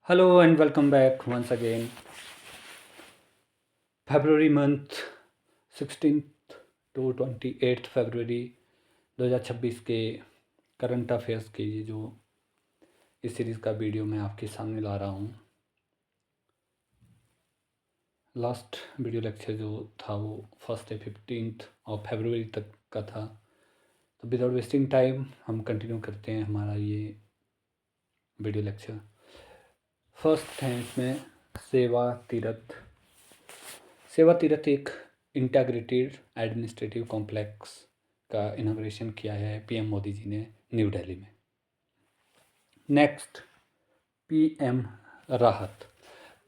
Hello and welcome back once again. February month 16th to 28th फरवरी 2026 के current affairs के ये जो इस सीरीज़ का वीडियो मैं आपके सामने ला रहा हूँ। लास्ट वीडियो लेक्चर जो था वो 1 से 15 ऑफ फरवरी तक का था। तो विदाउट वेस्टिंग टाइम हम कंटिन्यू करते हैं हमारा ये वीडियो लेक्चर। फर्स्ट है इसमें सेवा तीरथ। सेवा तीरथ एक इंटीग्रेटेड एडमिनिस्ट्रेटिव कॉम्प्लेक्स का इनॉग्रेशन किया है पीएम मोदी जी ने न्यू दिल्ली में। नेक्स्ट, पीएम राहत।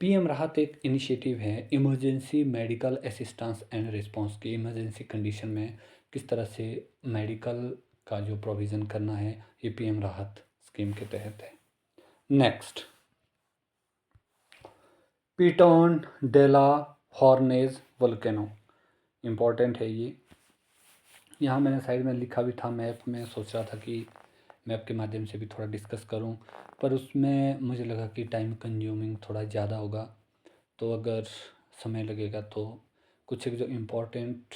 पीएम राहत एक इनिशिएटिव है emergency medical assistance and response की। इमरजेंसी कंडीशन में किस तरह से मेडिकल का जो प्रोविज़न करना है ये पीएम राहत स्कीम के तहत है। Next, piton della Hornaise volcano. Important है ये। यहाँ मैंने साइड में लिखा भी था मैप में, सोच रहा था कि मैप के माध्यम से भी थोड़ा डिस्कस करूँ, पर उसमें मुझे लगा कि टाइम कंज्यूमिंग थोड़ा ज़्यादा होगा। तो अगर समय लगेगा तो कुछ एक जो इम्पोर्टेंट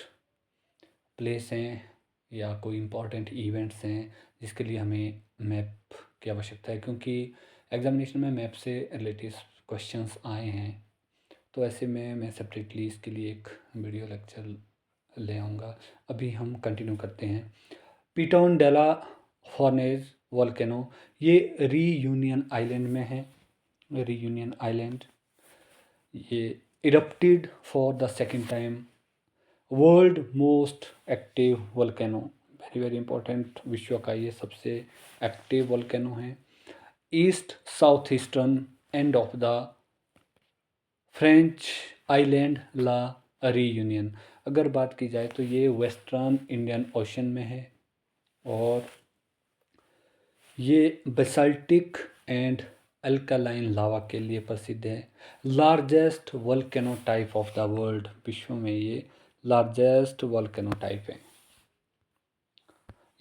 प्लेस हैं या कोई इम्पोर्टेंट इवेंट्स हैं जिसके लिए हमें मैप की आवश्यकता है, क्योंकि एग्जामिनेशन में मैप से रिलेटेड क्वेश्चंस आए हैं। तो ऐसे में मैं सेपरेटली इसके लिए एक वीडियो लेक्चर ले आऊँगा। अभी हम कंटिन्यू करते हैं। पिटोन डेला हॉर्नेज वोल्केनो ये रीयूनियन आइलैंड में है। रीयूनियन आइलैंड ये erupted for the second time. World most active volcano, very very important, विश्व का ये सबसे एक्टिव वोल्केनो है। East south eastern end of the French island La Reunion. अगर बात की जाए तो ये वेस्टर्न इंडियन ओशन में है और ये बेसाल्टिक एंड अल्कालाइन लावा के लिए प्रसिद्ध है। Largest volcano type of the world, विश्व में ये लार्जेस्ट वोल्केनो टाइप है।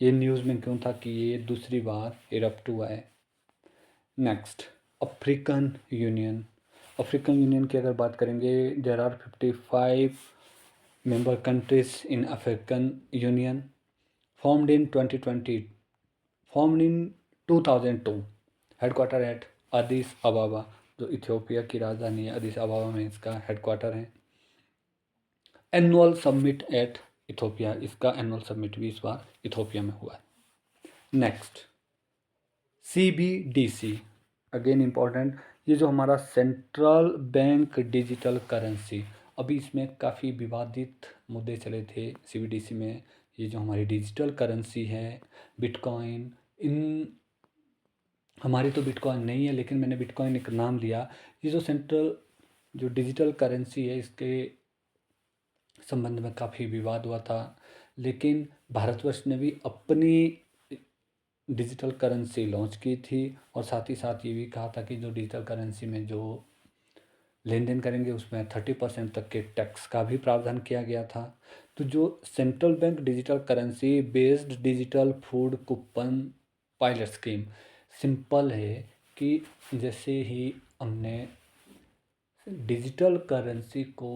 ये न्यूज़ में क्यों था कि ये दूसरी बार इरप्ट हुआ है। Next, African Union. African Union की अगर बात करेंगे, there are 55 member countries in African Union, formed in 2002, headquarter at Addis Ababa, जो इथियोपिया की राजधानी है अदिस अबाबा में इसका हेडक्वार्टर है। एनुअल समिट एट इथियोपिया, इसका एनुअल समिट भी इस बार इथियोपिया में हुआ है। नेक्स्ट, CBDC, अगेन इम्पॉर्टेंट, ये जो हमारा सेंट्रल बैंक डिजिटल करेंसी, अभी इसमें काफ़ी विवादित मुद्दे चले थे CBDC में। ये जो हमारी डिजिटल करेंसी है बिटकॉइन, इन हमारी तो बिटकॉइन नहीं है लेकिन मैंने बिटकॉइन एक नाम लिया। ये जो सेंट्रल जो डिजिटल करेंसी है इसके संबंध में काफ़ी विवाद हुआ था, लेकिन भारतवर्ष ने भी अपनी डिजिटल करेंसी लॉन्च की थी और साथ ही साथ ये भी कहा था कि जो डिजिटल करेंसी में जो लेन देन करेंगे उसमें 30% तक के टैक्स का भी प्रावधान किया गया था। तो जो central bank digital currency based digital food coupon pilot scheme, simple है कि जैसे ही हमने डिजिटल करेंसी को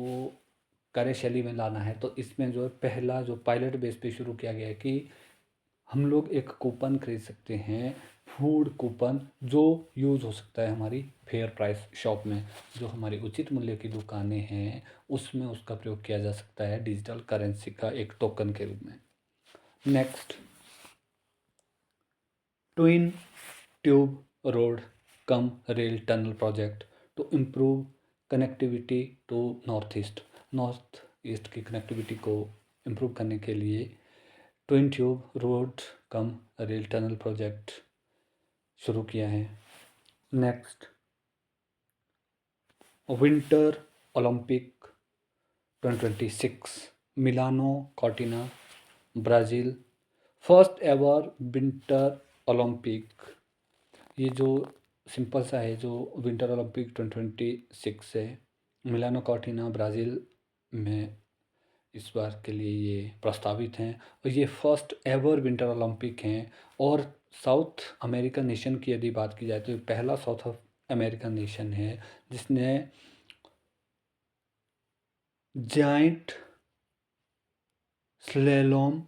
कार्यशैली में लाना है तो इसमें जो पहला जो पायलट बेस पे शुरू किया गया है कि हम लोग एक कूपन खरीद सकते हैं, फूड कूपन, जो यूज़ हो सकता है हमारी फेयर प्राइस शॉप में, जो हमारी उचित मूल्य की दुकानें हैं उसमें उसका प्रयोग किया जा सकता है डिजिटल करेंसी का एक टोकन के रूप में। Next, twin tube road cum rail tunnel project to improve connectivity to north east की कनेक्टिविटी को इम्प्रूव करने के लिए twin tube road cum rail tunnel project शुरू किया है। Next, winter Olympic 2026 Milano Cortina Brazil, first ever winter Olympic. ये जो सिंपल सा है, जो विंटर ओलंपिक 2026 है मिलानो कॉर्टिना ब्राज़ील में इस बार के लिए ये प्रस्तावित हैं और ये फर्स्ट एवर विंटर ओलंपिक हैं। और साउथ अमेरिकन नेशन की यदि बात की जाए तो ये पहला साउथ अमेरिकन नेशन है जिसने giant slalom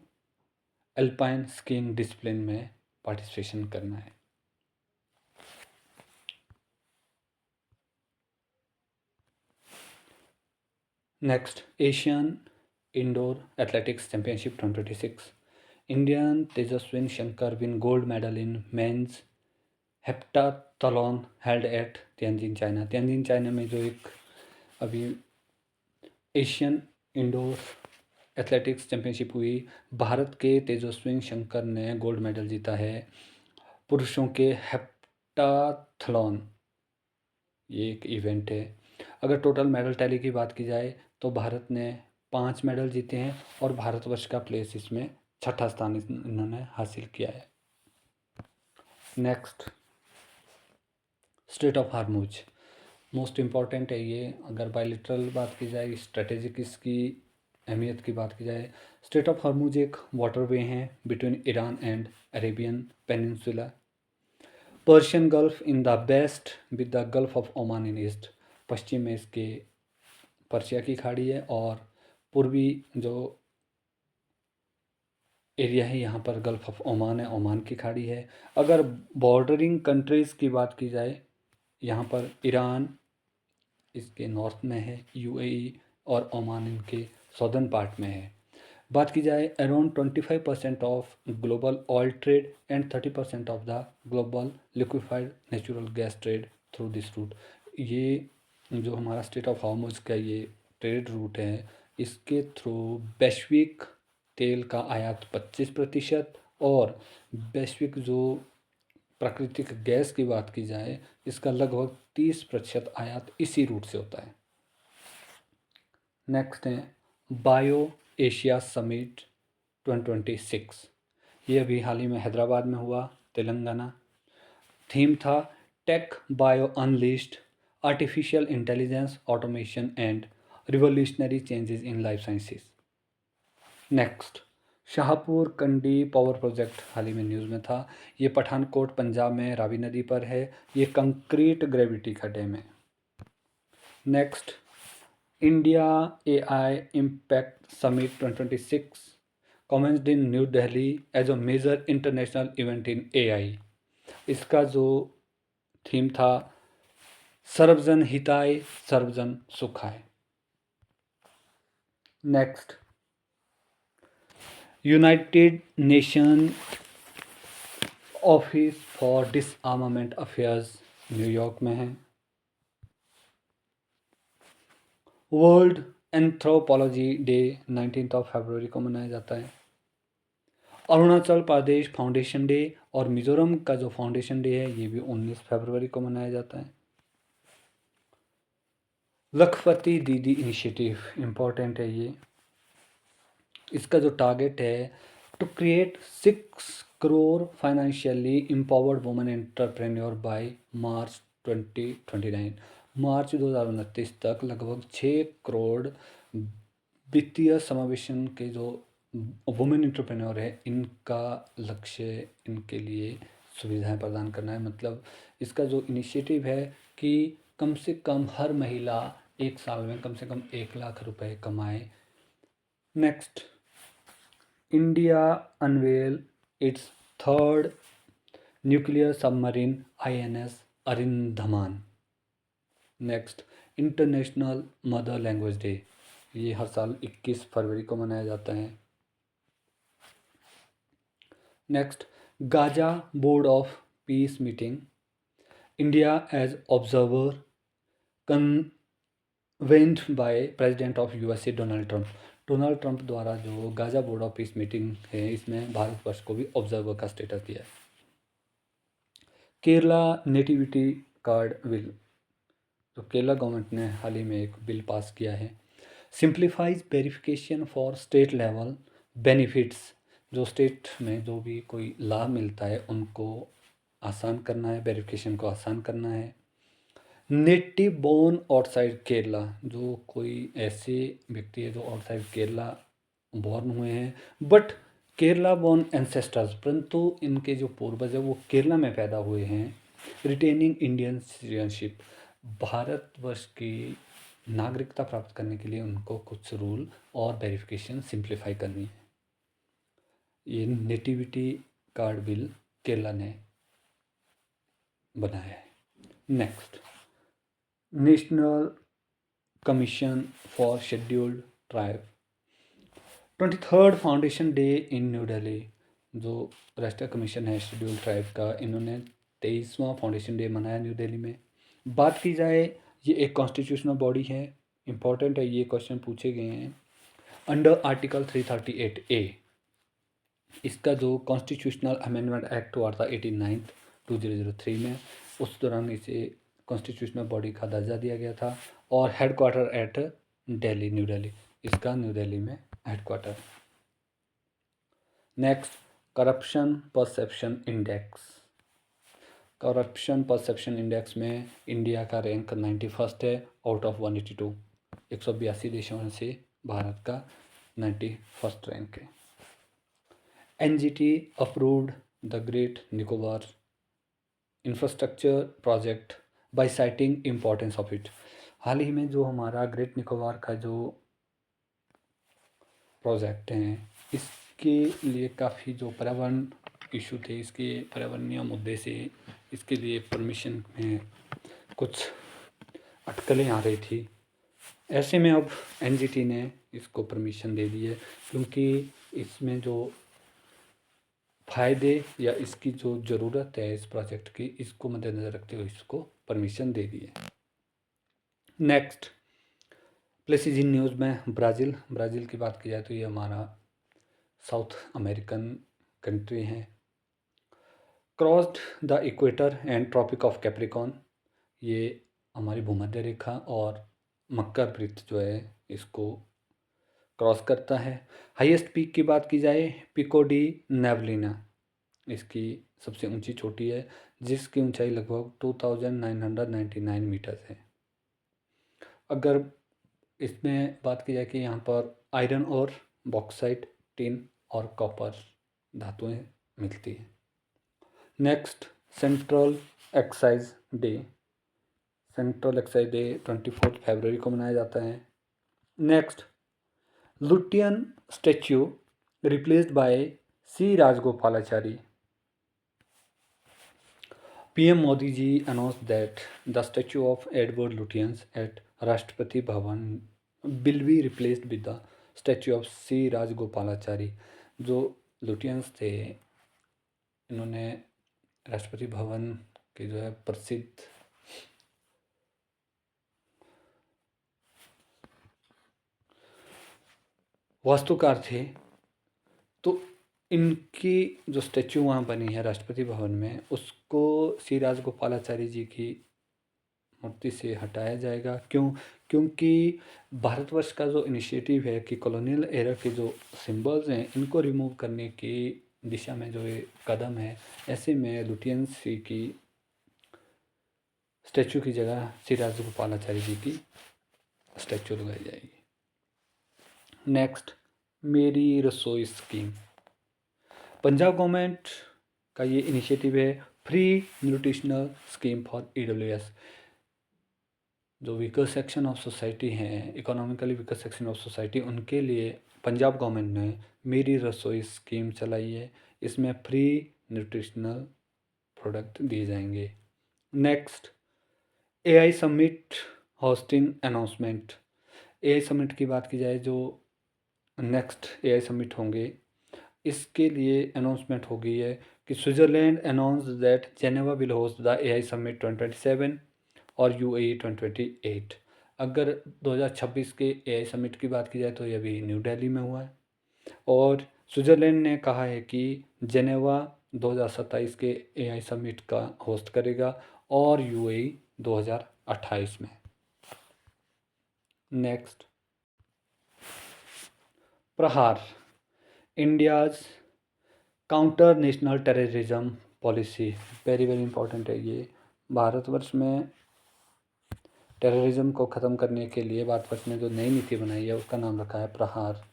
alpine skiing discipline में पार्टिसिपेशन करना है। Next, Asian indoor athletics championship 2026। Indian Tejaswin Shankar win gold medal in men's heptathlon held at Tianjin China. Tianjin China में जो एक अभी एशियन इंडोर एथलेटिक्स चैंपियनशिप हुई, भारत के तेजस्विन शंकर ने गोल्ड मेडल जीता है। पुरुषों के हेप्टाथलॉन ये एक इवेंट है। अगर टोटल मेडल टैली की बात की जाए तो भारत ने 5 मेडल जीते हैं और भारतवर्ष का प्लेस इसमें 6ठा स्थान इन्होंने हासिल किया है। Next, straight of Hormuz most important है ये। अगर बायलिटरल बात की जाए, स्ट्रेटेजिक इसकी अहमियत की बात की जाए, स्ट्रेट ऑफ हार्मूज एक वाटरवे हैं between Iran and Arabian peninsula, Persian gulf in the west with the gulf of Oman in east. पश्चिम में इसके पर्शिया की खाड़ी है और पूर्वी जो एरिया है यहाँ पर गल्फ ऑफ ओमान है, ओमान की खाड़ी है। अगर बॉर्डरिंग कंट्रीज़ की बात की जाए, यहाँ पर ईरान इसके नॉर्थ में है, यूएई और ओमान इनके सदर्न पार्ट में है। बात की जाए, around 25% of global oil trade and 30% of the global liquefied natural gas trade through this route. ये जो हमारा स्ट्रेट ऑफ हॉर्मुज का ये ट्रेड रूट है, इसके थ्रू वैश्विक तेल का आयात 25% और वैश्विक जो प्राकृतिक गैस की बात की जाए, इसका लगभग 30% आयात इसी रूट से होता है। नेक्स्ट है बायो एशिया समिट 2026। ये अभी हाल ही में हैदराबाद में हुआ, तेलंगाना। थीम था tech bio unleashed, artificial intelligence, automation and revolutionary changes in life sciences. Next, Shahpur Kandi power project हाल ही में न्यूज़ में था। ये पठानकोट पंजाब में रावी नदी पर है। ये कंक्रीट ग्रेविटी का डैम है। Next, India AI impact summit 2026 commenced in New Delhi as a major international event in AI. इसका जो थीम था सर्वजन हिताय सर्वजन सुखाय। Next, United Nation office for disarmament affairs New York में है। वर्ल्ड एंथ्रोपोलॉजी डे 19 फरवरी को मनाया जाता है। अरुणाचल प्रदेश फाउंडेशन डे और मिजोरम का जो फाउंडेशन डे है ये भी 19 फरवरी को मनाया जाता है। लखपति दीदी इनिशिएटिव इम्पोर्टेंट है ये। इसका जो टारगेट है to create 6 crore financially empowered women entrepreneur by March 2029। March 2029 तक लगभग 6 करोड़ वित्तीय समावेशन के जो वुमेन एंटरप्रेन्योर है, इनका लक्ष्य इनके लिए सुविधाएं प्रदान करना है। मतलब इसका जो इनिशिएटिव है कि कम से कम हर महिला एक साल में कम से कम 1 लाख रुपए कमाए। Next, India unveil its third nuclear submarine INS Aridhaman. Next, international mother language day, ये हर साल 21 फरवरी को मनाया जाता है। Next, Gaza board of peace meeting, India as observer convened by president of USA Donald Trump. Donald Trump द्वारा जो Gaza board of peace meeting है, इसमें भारतवर्ष को भी ऑब्जर्वर का स्टेटस दिया है। केरला नेटिविटी कार्ड बिल, तो केरला गवर्नमेंट ने हाल ही में एक बिल पास किया है। Simplifies verification for state level benefits, जो स्टेट में जो भी कोई लाभ मिलता है उनको आसान करना है, वेरिफिकेशन को आसान करना है। नेटिव बोर्न आउटसाइड केरला, जो कोई ऐसे व्यक्ति है जो आउटसाइड केरला बॉर्न हुए हैं बट केरला बोर्न एंसेस्टर्स, परंतु इनके जो पूर्वज है वो केरला में पैदा हुए हैं, रिटेनिंग इंडियन सिटीजनशिप, भारतवर्ष की नागरिकता प्राप्त करने के लिए उनको कुछ रूल और वेरिफिकेशन सिंप्लीफाई करनी है। ये नेटिविटी कार्ड बिल केरला ने बनाया है। Next, national commission for scheduled tribe, 23rd foundation day in New Delhi. जो राष्ट्रीय कमीशन है शेड्यूल्ड ट्राइब का, इन्होंने 23वां फाउंडेशन डे मनाया न्यू दिल्ली में। बात की जाए, ये एक कॉन्स्टिट्यूशनल बॉडी है, इंपॉर्टेंट है, ये क्वेश्चन पूछे गए हैं। अंडर आर्टिकल 338A इसका जो कॉन्स्टिट्यूशनल अमेंडमेंट एक्ट हुआ था 89 2003 में, उस दौरान इसे कॉन्स्टिट्यूशनल बॉडी का दर्जा दिया गया था। और headquarter at Delhi, New Delhi, इसका न्यू दिल्ली में headquarter. Next, corruption perception index. Corruption perception index में इंडिया का रैंक 91st है आउट ऑफ 182। 182 देशों से भारत का 91st रैंक है। NGT approved the great Nicobar infrastructure project by citing importance of it. हाल ही में जो हमारा ग्रेट निकोबार का जो प्रोजेक्ट है, इसके लिए काफ़ी जो पर्यावरण इशू थे, इसके पर्यावरणीय मुद्दे से इसके लिए परमिशन में कुछ अटकलें आ रही थी। ऐसे में अब NGT ने इसको परमिशन दे दी है, क्योंकि इसमें जो फ़ायदे या इसकी जो ज़रूरत है इस प्रोजेक्ट की, इसको मद्देनज़र रखते हुए इसको परमिशन दे दी है। नेक्स्ट, प्लेसेस इन न्यूज़ में ब्राज़ील की बात की जाए तो ये हमारा साउथ अमेरिकन कंट्री है। Crossed the equator and tropic of Capricorn, ये हमारी भूमध्य रेखा और मकर वृत्त जो है इसको क्रॉस करता है। हाईएस्ट पीक की बात की जाए, पिको डी नेवलिना इसकी सबसे ऊंची चोटी है, जिसकी ऊंचाई लगभग 2999 मीटर है। अगर इसमें बात की जाए कि यहाँ पर आयरन और बॉक्साइट, टिन और कॉपर धातुएं मिलती हैं। Next, central excise day. Central excise day 24 फरवरी को मनाया जाता है। Next, Lutyen statue replaced by C Rajagopalachari. PM Modi ji announced that the statue of Edward Lutyens at Rashtrapati Bhavan will be replaced with the statue of C. Rajgopalachari। जो Lutyens थे, इन्होंने राष्ट्रपति भवन के जो है प्रसिद्ध वास्तुकार थे, तो इनकी जो स्टैचू वहाँ बनी है राष्ट्रपति भवन में, उसको सी राजगोपालाचारी जी की मूर्ति से हटाया जाएगा। क्यों? क्योंकि भारतवर्ष का जो इनिशिएटिव है कि कॉलोनियल एरा के जो सिंबल्स हैं इनको रिमूव करने की दिशा में जो ये कदम है, ऐसे में लुटियंस की स्टैचू की जगह सी राजगोपालाचारी जी की स्टैचू लगाई जाएगी। नेक्स्ट, मेरी रसोई स्कीम। पंजाब गवर्नमेंट का ये इनिशिएटिव है, free nutritional scheme for EWS। जो वीकर सेक्शन ऑफ सोसाइटी हैं, economically weaker section of society, उनके लिए पंजाब गवर्नमेंट ने मेरी रसोई स्कीम चलाई है। इसमें फ्री न्यूट्रिशनल प्रोडक्ट दिए जाएंगे। Next, AI summit hosting announcement. AI summit की बात की जाए, जो नेक्स्ट AI समिट होंगे, इसके लिए अनाउंसमेंट हो गई है कि Switzerland announce that Geneva will host the AI summit 2027 और UAE 2028। अगर 2026 के AI समिट की बात की जाए तो ये अभी न्यू दिल्ली में हुआ है, और स्विट्ज़रलैंड ने कहा है कि जेनेवा 2027 के AI समिट का होस्ट करेगा और UAE 2028 में। नेक्स्ट, प्रहार, India's counter national terrorism policy. Very very important है ये। भारतवर्ष में टेररिज्म को ख़त्म करने के लिए भारतवर्ष ने जो नई नीति बनाई है उसका नाम रखा है प्रहार।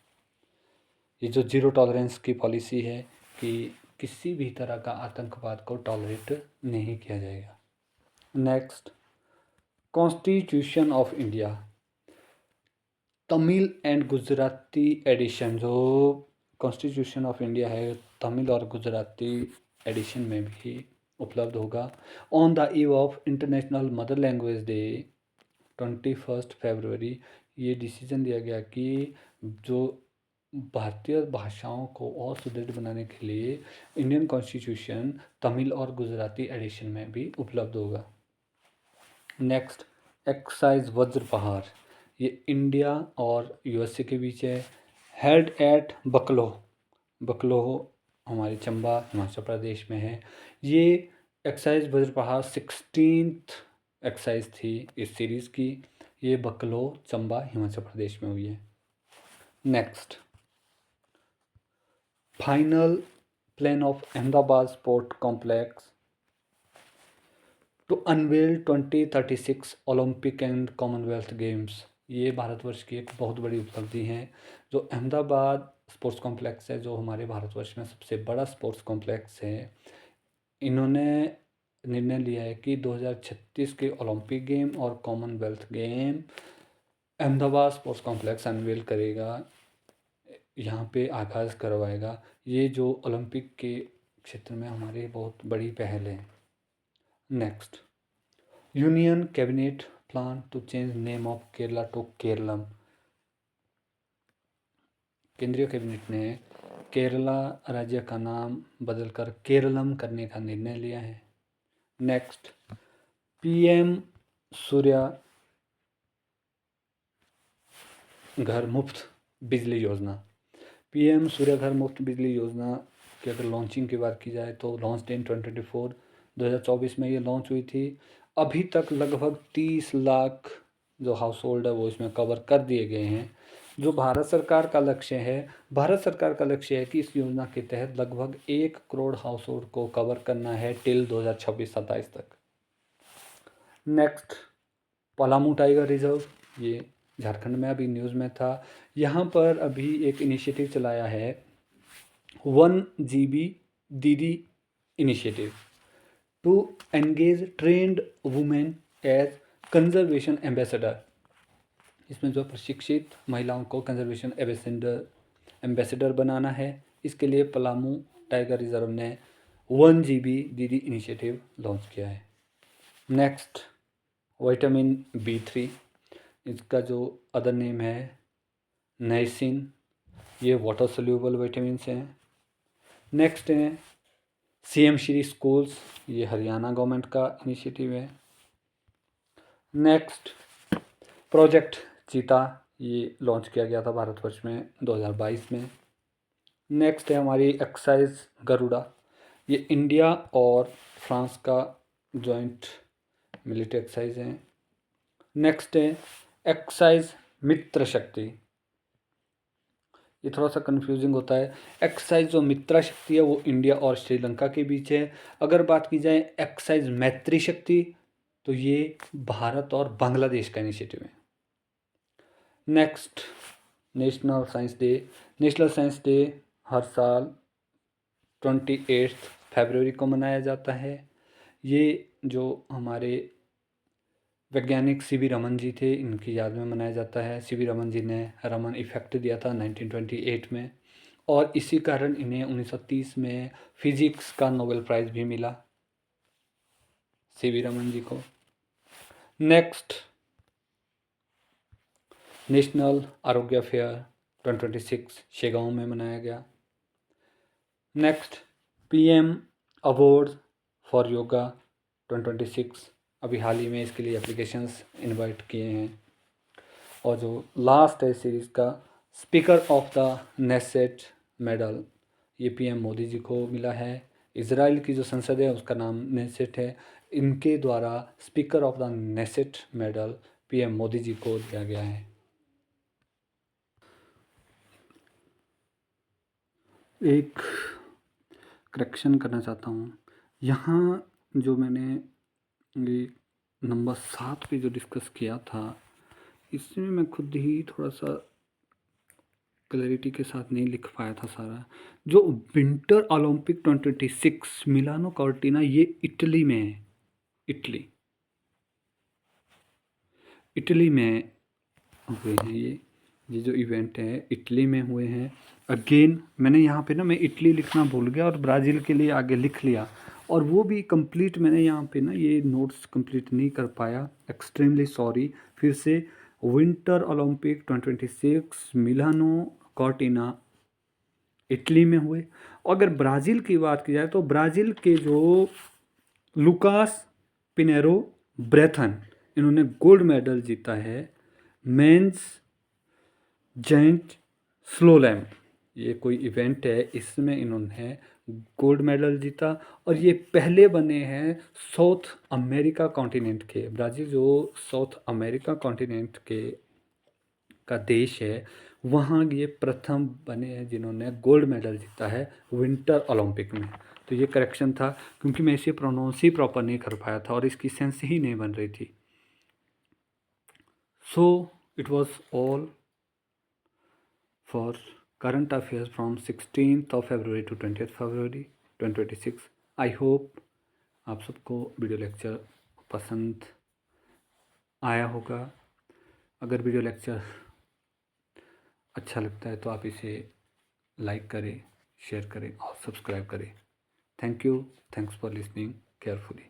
ये जो जीरो टॉलरेंस की पॉलिसी है कि किसी भी तरह का आतंकवाद को टॉलरेट नहीं किया जाएगा। Next, constitution of India, Tamil and Gujarati edition. जो कॉन्स्टिट्यूशन ऑफ इंडिया है तमिल और गुजराती एडिशन में भी उपलब्ध होगा। On the eve of international mother language day 21 फरवरी ये डिसीजन दिया गया कि जो भारतीय भाषाओं को और सुदृढ़ बनाने के लिए इंडियन कॉन्स्टिट्यूशन तमिल और गुजराती एडिशन में भी उपलब्ध होगा। नेक्स्ट, एक्साइज वज्र पहाड़, ये इंडिया और यूएसए के बीच है। हेल्ड एट बकलो, बकलो हमारे चंबा हिमाचल प्रदेश में है। ये एक्साइज वज्र पहाड़ 16th एक्साइज थी इस सीरीज़ की। ये बकलो चंबा हिमाचल प्रदेश में हुई है। Next, final plan of Ahmedabad sport complex to unveil 2036 Olympic and Commonwealth Games. ये भारतवर्ष की एक बहुत बड़ी उपलब्धि है। जो अहमदाबाद स्पोर्ट्स कॉम्प्लेक्स है, जो हमारे भारतवर्ष में सबसे बड़ा स्पोर्ट्स कॉम्प्लेक्स है, इन्होंने निर्णय लिया है कि 2036 के ओलंपिक गेम और Commonwealth game Ahmedabad sports complex unveil करेगा, यहाँ पे आगाज़ करवाएगा। ये जो ओलंपिक के क्षेत्र में हमारी बहुत बड़ी पहल है। Next, union cabinet plan to change name of Kerala to Keralam. केंद्रीय कैबिनेट ने केरला राज्य का नाम बदलकर केरलम करने का निर्णय लिया है। नेक्स्ट, पीएम सूर्या घर मुफ्त बिजली योजना। पीएम सूर्य घर मुफ्त बिजली योजना की अगर लॉन्चिंग की बात की जाए तो लॉन्च डेट 2024 में ये लॉन्च हुई थी। अभी तक लगभग 30 लाख जो हाउस होल्ड है वो इसमें कवर कर दिए गए हैं। जो भारत सरकार का लक्ष्य है, भारत सरकार का लक्ष्य है कि इस योजना के तहत लगभग 1 करोड़ हाउस होल्ड को कवर करना है टिल 2026-27 तक। नेक्स्ट, पलामू टाइगर रिजर्व, ये झारखंड में अभी न्यूज़ में था। यहाँ पर अभी एक इनिशिएटिव चलाया है 1 GB Didi initiative to engage trained women as conservation ambassador. इसमें जो प्रशिक्षित महिलाओं को कंजर्वेशन एम्बेसडर बनाना है। इसके लिए पलामू टाइगर रिजर्व ने 1 GB दीदी इनिशिएटिव लॉन्च किया है। नेक्स्ट, विटामिन B3, इसका जो अदर नेम है नाइसिन, ये वाटर सोल्यूबल विटामिन्स हैं। नेक्स्ट है CM श्री स्कूल्स, ये हरियाणा गवर्नमेंट का इनिशिएटिव है। नेक्स्ट, प्रोजेक्ट चीता, ये लॉन्च किया गया था भारतवर्ष में 2022 में। नेक्स्ट है हमारी एक्साइज गरुड़ा, ये इंडिया और फ्रांस का जॉइंट मिलिट्री एक्साइज है। नेक्स्ट है एक्साइज मित्र शक्ति, ये थोड़ा सा कंफ्यूजिंग होता है। एक्साइज जो मित्रा शक्ति है वो इंडिया और श्रीलंका के बीच है। अगर बात की जाए एक्साइज मैत्री शक्ति तो ये भारत और बांग्लादेश का इनिशिएटिव है। Next, national science day. National science day हर साल 28 फरवरी को मनाया जाता है। ये जो हमारे वैज्ञानिक CV रमन जी थे, इनकी याद में मनाया जाता है। CV रमन जी ने रमन इफेक्ट दिया था 1928 में, और इसी कारण इन्हें 1930 में फिजिक्स का नोबेल प्राइज़ भी मिला CV रमन जी को। नेक्स्ट, नेशनल आरोग्य फेयर 2026 शेगांव में मनाया गया। Next, PM award for yoga 2026, अभी हाल ही में इसके लिए एप्लीकेशंस इनवाइट किए हैं। और जो लास्ट है सीरीज़ का, speaker of the Knesset medal, ये PM मोदी जी को मिला है। इजराइल की जो संसद है उसका नाम नेसेट है। इनके द्वारा speaker of the Knesset medal PM Modi ji को दिया गया है। एक करेक्शन करना चाहता हूँ यहाँ, जो मैंने ये नंबर 7 पे जो डिस्कस किया था, इसमें मैं खुद ही थोड़ा सा क्लैरिटी के साथ नहीं लिख पाया था सारा। जो विंटर ओलंपिक 2026 मिलानो कॉर्टिना, ये इटली में है, इटली। इटली में हुए हैं ये जो इवेंट है इटली में हुए हैं। अगेन मैंने यहाँ पे ना मैं इटली लिखना भूल गया और ब्राज़ील के लिए आगे लिख लिया, और वो भी कंप्लीट मैंने यहाँ पे ना ये नोट्स कंप्लीट नहीं कर पाया, एक्सट्रीमली सॉरी। फिर से winter Olympic 2026 Milano Cortina Italy में हुए। अगर ब्राज़ील की बात की जाए तो ब्राज़ील के जो लुकास पिनेरो ब्रेथन, इन्होंने गोल्ड मेडल जीता है मेंस जेंट स्लोलैम, ये कोई इवेंट है, इसमें इन्होंने गोल्ड मेडल जीता। और ये पहले बने हैं साउथ अमेरिका कॉन्टिनेंट के, ब्राज़ील जो साउथ अमेरिका कॉन्टिनेंट के का देश है, वहाँ ये प्रथम बने हैं जिन्होंने गोल्ड मेडल जीता है विंटर ओलंपिक में। तो ये करेक्शन था क्योंकि मैं इसे प्रोनाउंस ही प्रॉपर नहीं कर पाया था और इसकी सेंस ही नहीं बन रही थी। So it was all for current affairs from 16th February to 20th February 2026। I hope आप सबको वीडियो लेक्चर पसंद आया होगा। अगर वीडियो लेक्चर अच्छा लगता है तो आप इसे लाइक करें, शेयर करें और सब्सक्राइब करें। Thank you, thanks for listening carefully.